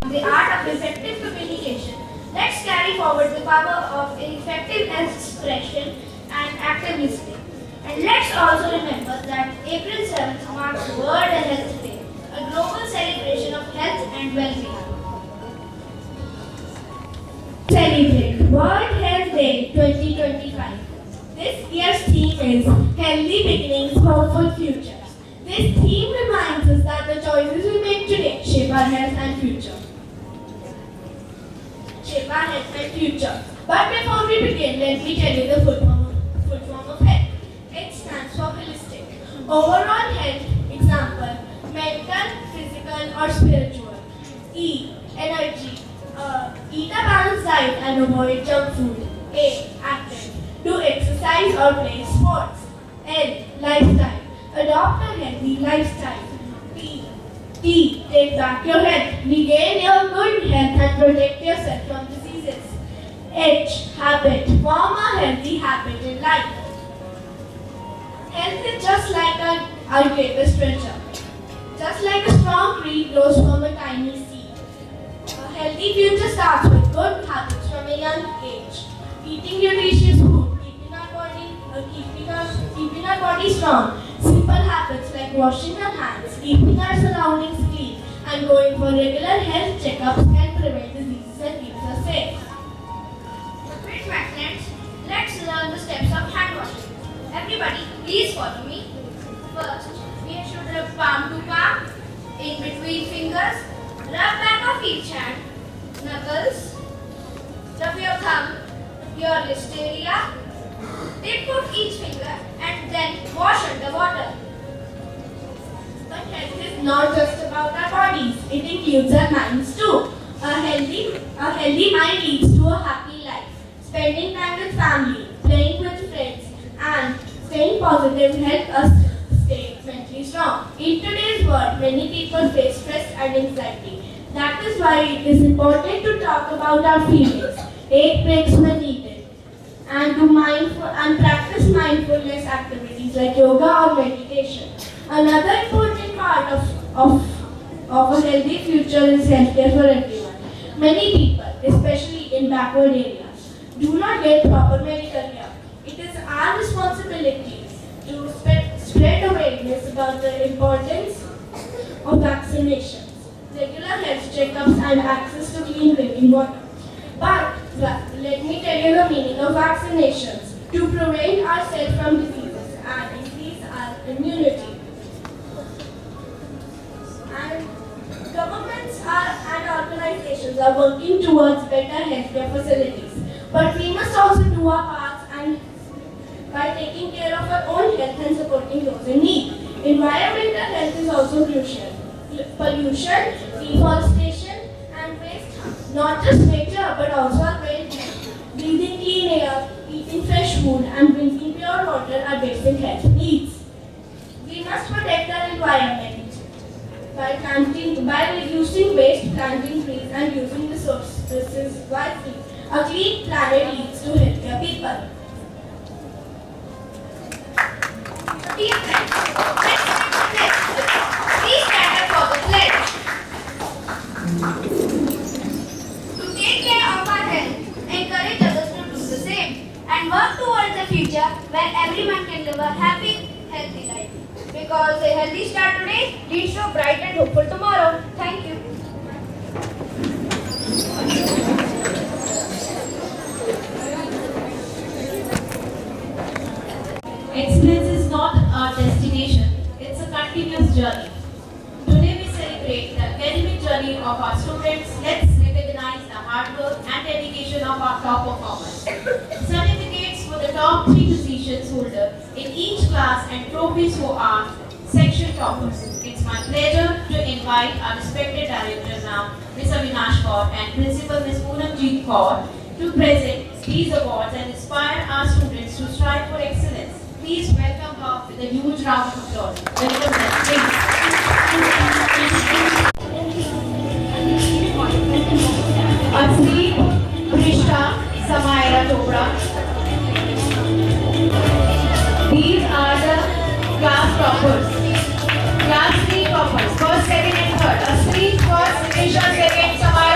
the art of effective communication. Let's carry forward the power of effective expression and active listening. And let's also remember that April 7th marks World Health Day, a global celebration of health and well-being. Celebrate World Health Day 2025. This year's theme is Healthy Beginnings, Hopeful Futures. This theme reminds us that the choices we make today shape our health and future. But before we begin, let me tell you the full form of health. It stands for holistic. Overall health, example, mental, physical or spiritual. E, energy. Eat a balanced diet and avoid junk food. A, active. Do exercise or play sports. L, lifestyle. Adopt a healthy lifestyle. T, take back your health. Regain your good health and protect yourself from diseases. H, habit. Form a healthy habit in life. Health is just like our greatest treasure. Just like a strong tree grows from a tiny seed. A healthy future starts with good habits from a young age. Eating nutritious food, keeping our body strong. Simple habits like washing our hands, keeping our surroundings clean, and going for regular health checkups can prevent diseases and keep us safe. Quick maths, let's learn the steps of hand washing. Everybody, please follow me. First, we should rub palm to palm, in between fingers, rub back of each hand, knuckles, rub your thumb, your wrist area, dip of each finger and then wash under water. But health is not just about our bodies, it includes our minds too. A healthy mind leads to a happy life. Spending time with family, playing with friends and staying positive help us stay mentally strong. In today's world, many people face stress and anxiety. That is why it is important to talk about our feelings, take breaks when needed, and practice mindfulness activities like yoga or meditation. Another important part of a healthy future is healthcare for everyone. Many people, especially in backward areas, do not get proper medical care. It is our responsibility to spread awareness about the importance of vaccinations, regular health checkups and access to clean drinking water. But let me tell you the meaning of vaccinations. To prevent ourselves from diseases and increase our immunity. And governments and organizations are working towards better healthcare facilities. But we must also do our parts and by taking care of our own health and supporting those in need. Environmental health is also crucial. Pollution, deforestation and waste harm not just nature but also our well-being. Breathing clean air, eating fresh food and drinking pure water are basic health needs. We must protect our environment by reducing waste, planting trees and using resources wisely. A clean planet leads to healthier people. Dear friends, let's make the pledge. Please stand up for the pledge. To take care of our health, encourage others to do the same, and work towards a future where everyone can live a happy, healthy life. Because a healthy start today leads to a bright and hopeful tomorrow. Thank you. Excellence is not a destination, it's a continuous journey. Today we celebrate the academic journey of our students. Let's recognize the hard work and dedication of our top performers. Certificates for the top 3 positions holder in each class and trophies for our section toppers. It's my pleasure to invite our respected director now, Ms. Avinash Kaur and Principal Ms. Poonamjeet Kaur to present these awards and inspire our students to strive for excellence. Please welcome her with a huge round of applause. Welcome her, please. Asli, Krishna, Samaira Chopra. These are the class toppers. Class 3 toppers. First, second and third. Asli first, Krishna second, Samaira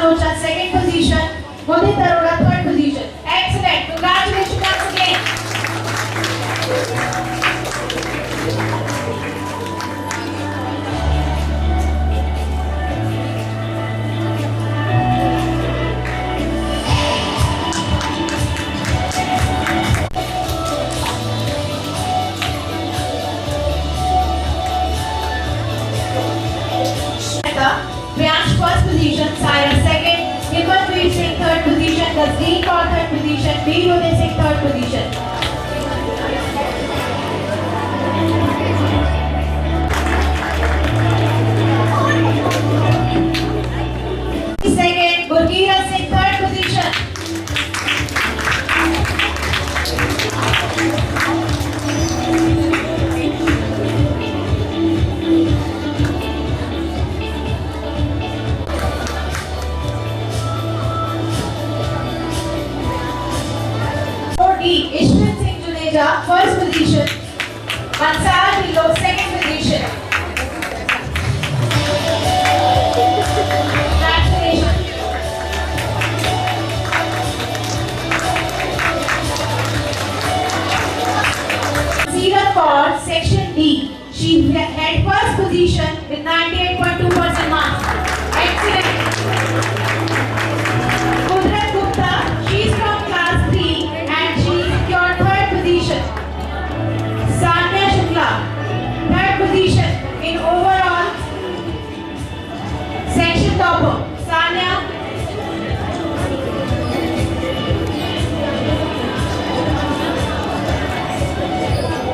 Alocha, second position. Mudit Arora, third position. Excellent. Congratulations once again. Priyansh first position, Saira second, Himanpreet Singh third position, Tasneem Kaur third position, Veer Uday Singh third position. Second, Gurkeerat Singh third position. Ishwin Singh Juneja, first position. Mansar Hillo, second position. Congratulations. Seerat Kaur, section D. She had first position with 98.2% marks. Excellent. Kudrat Gupta, she is from class 3 and she secured third position. Sanya Shukla, third position in overall section topper. Sanya.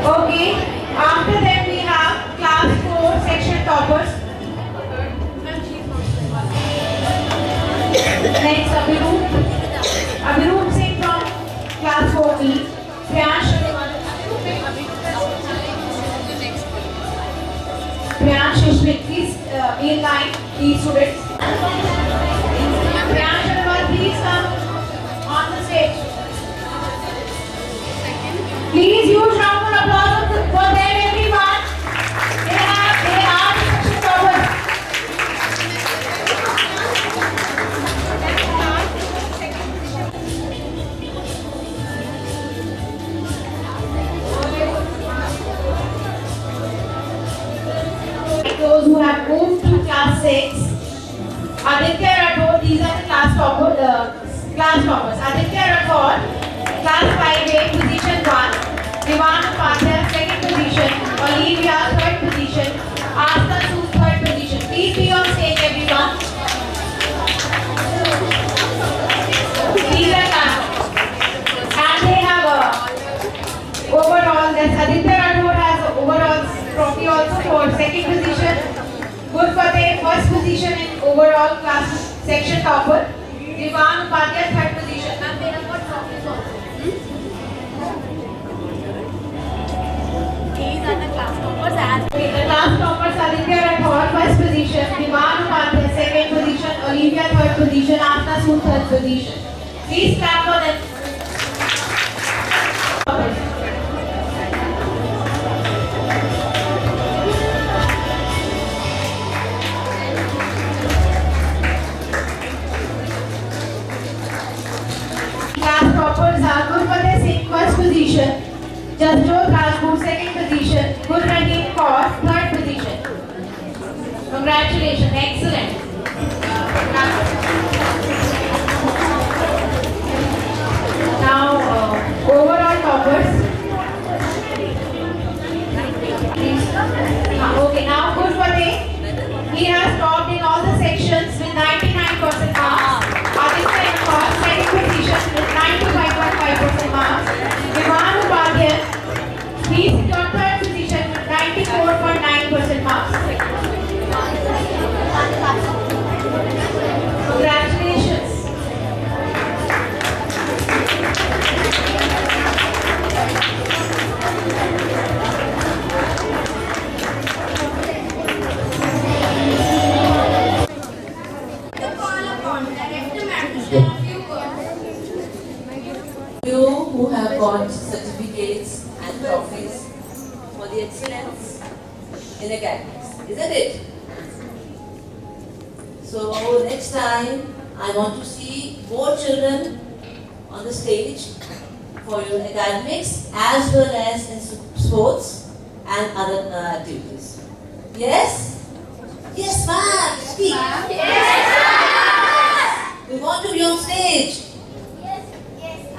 Okay, after that we have class 4 section toppers. Next, Abhiroop Singh from class 4B. Priyansh Ishwin, please be in line, these students. Priyansh Agarwal, please come on the stage. Please huge round of applause for them, everyone. They are the section toppers. Those who have moved to class 6, Aditya Rathod, these are the class toppers. Aditya Rathod, class 5A, position 1. Divan Upadhyay, second position. Olivia, third position. Asta Sood, third position. Please be on stage, everyone. These are class. And they have overall, that's Aditya Rathod has overall trophy also for second position. Gurfateh, first position in overall class section topper. Divan Upadhyay, third position. Ma'am, they have got trophies also. These are the class toppers. The class toppers are Aditya Rathod, first position. Divan Upadhyay, second position. Olivia, third position. Asta Sood, third position. Please clap for them. Toppers are Gurfateh Singh, first position. Jasjot Rajput, second position. Gurraneen Kaur, third position. Congratulations, excellent. Now, overall toppers. Okay, now Gurfateh, he has topped in all the sections with 99% marks. Aditya Kaur, second position with 95.5% marks. Divan Upadhyay, he secured third position with 94.9% marks. Congratulations. You who have got certificates and trophies for the excellence in academics, isn't it? So next time, I want to see more children on the stage for your academics as well as in sports and other activities. Yes? Yes, ma'am. Speak. We want to be on stage.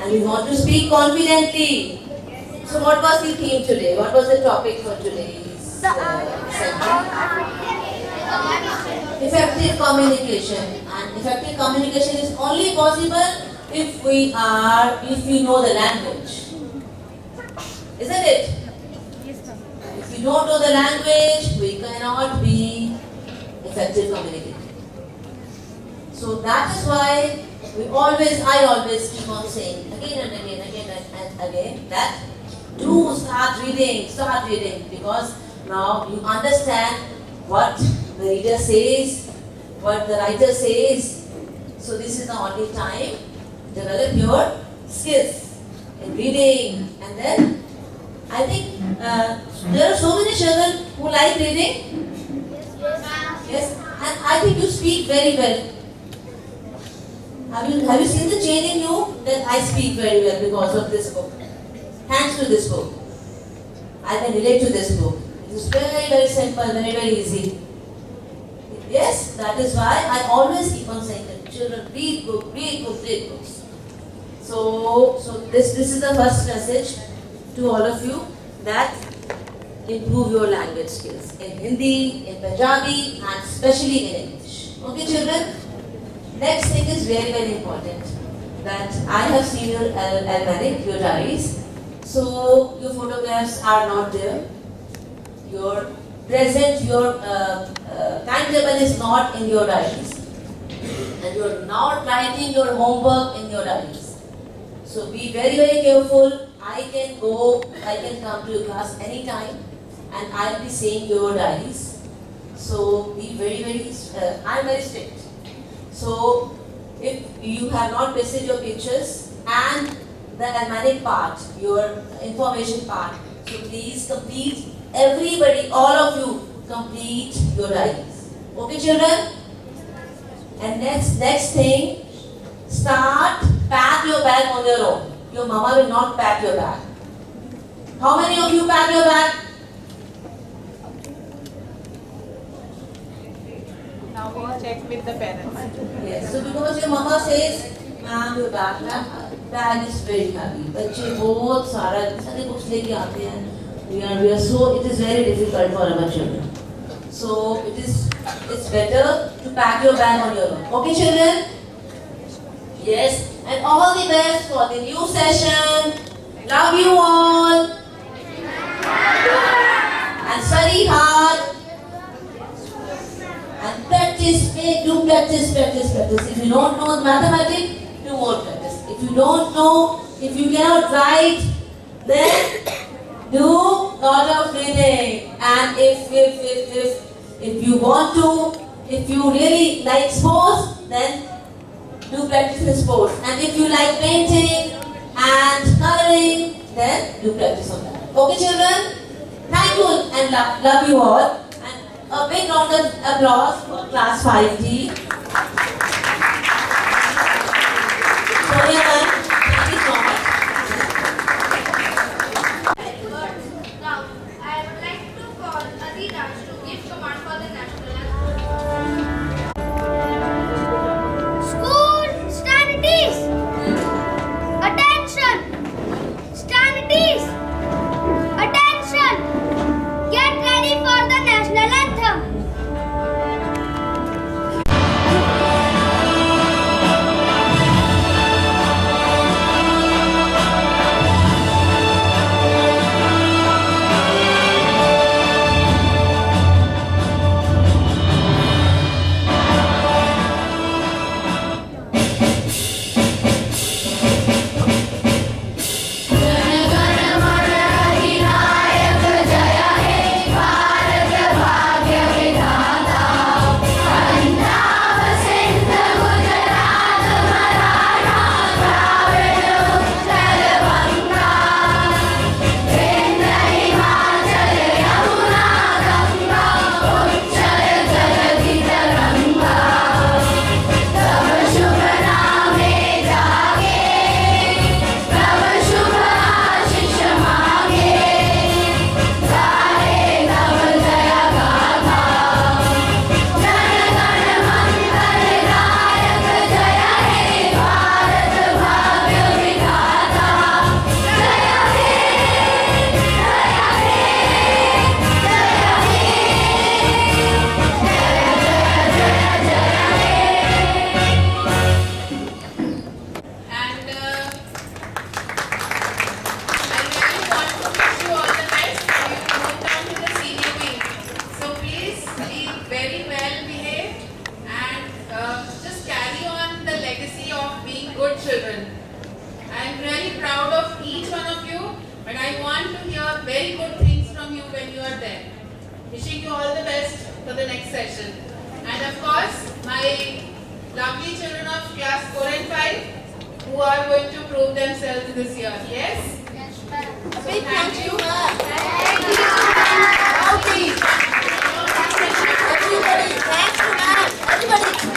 And we want to speak confidently. So what was the theme today? What was the topic for today's session? Effective communication. And effective communication is only possible if we know the language. Isn't it? If we don't know the language, we cannot be effective communicator. So that is why I always keep on saying again and again that do start reading, because now you understand what the reader says, what the writer says. So this is the only time to develop your skills in reading. And then I think there are so many children who like reading. Yes, and I think you speak very well. Have you seen the change in you? That I speak very well because of this book. Thanks to this book. I can relate to this book. It is very, very simple, very, very easy. Yes, that is why I always keep on saying that children read books. So this is the first message to all of you, that improve your language skills in Hindi, in Punjabi, and especially in English. Okay, children? Next thing is very, very important, that I have seen your almanac, your diaries. So your photographs are not there. Your timetable is not in your diaries, and you are not writing your homework in your diaries. So be very, very careful. I can come to your class anytime, and I'll be seeing your diaries. So be very, very. I'm very strict. So if you have not pasted your pictures and the almanac part, your information part, so please complete, everybody, all of you, complete your diaries. Okay, children? And next thing, pack your bag on your own. Your mama will not pack your bag. How many of you pack your bag? Now we'll check with the parents. Yes, so because your mama says, ma'am, your bag is very heavy. बच्चे बहुत सारे books लेके आते हैं. It is very difficult for our children. So it's better to pack your bag on your own. Okay, children? Yes, and all the best for the new session. Love you all. And study hard. And practice, do practice. If you don't know mathematics, do more practice. If you don't know, if you cannot write, then do lot of reading. And if you want to, if you really like sports, then do practice in sports. And if you like painting and coloring, then do practice on that. Okay, children? Thank you and love you all. A big round of applause for class 5D. Sonia ma'am, thank you so much. Now, I would like to call Adidas to give command for the national anthem. School, stand at ease. Attention. Stand at ease. Attention. Get ready for the national anthem. my lovely children of class 4 and 5 who are going to prove themselves this year. Yes? Yes, ma'am. Big thank you. Everybody, thanks to ma'am. Everybody.